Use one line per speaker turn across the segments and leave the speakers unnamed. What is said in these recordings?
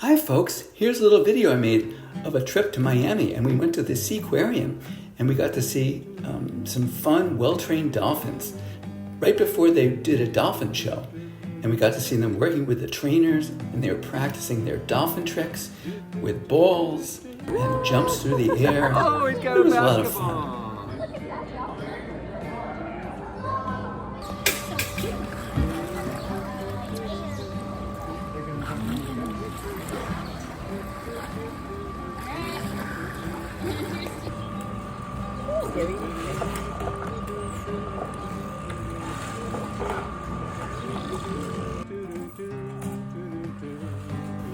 Hi folks, here's a little video I made of a trip to Miami, and we went to the Seaquarium and we got to see some fun, well-trained dolphins right before they did a dolphin show. And we got to see them working with the trainers, and they were practicing their dolphin tricks with balls and jumps through the air.
Oh, he's got
it was
a
a lot of
basketball.
fun.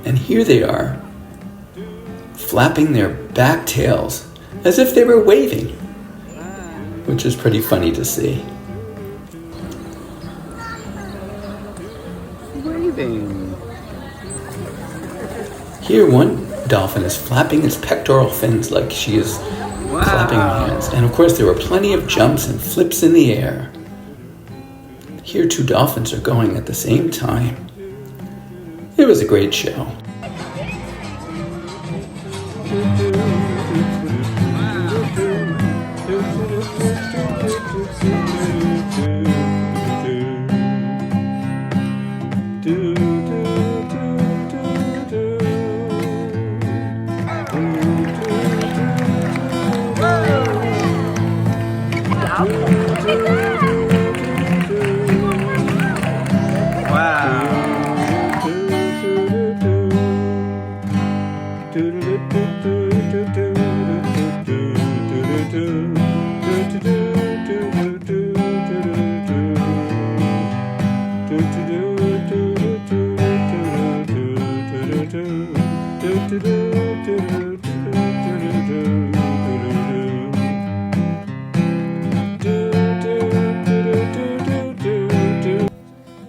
And here they are, flapping their back tails as if they were waving, which is pretty funny to see.
Waving.
Here one dolphin is flapping its pectoral fins like she is clapping her hands. And of course there were plenty of jumps and flips in the air. Here two dolphins are going at the same time. It was a great show.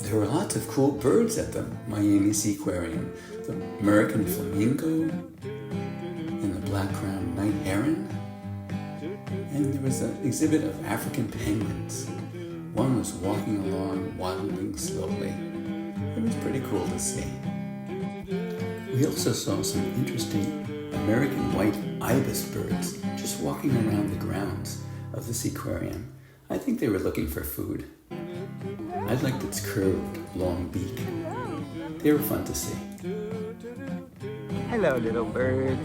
There were lots of cool birds at the Miami Seaquarium. The American flamingo and the black-crowned night heron. And there was an exhibit of African penguins. One was walking along, waddling slowly. It was pretty cool to see. We also saw some interesting American white ibis birds just walking around the grounds of the Seaquarium. I think they were looking for food. I liked its curved, long beak. They were fun to see.
Hello, little bird.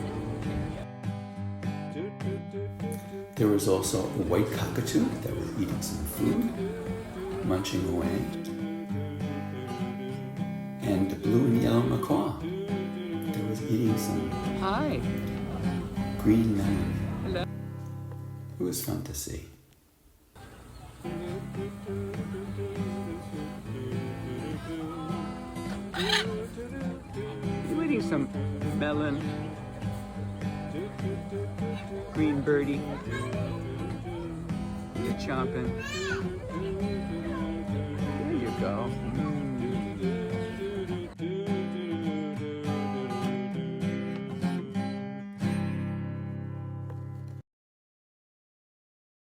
There was also a white cockatoo that was eating some food, munching away. And a blue and yellow macaw that was eating some green melon.
Hello.
It was fun to see.
You eating some melon? Green birdie. You're chomping. There you go.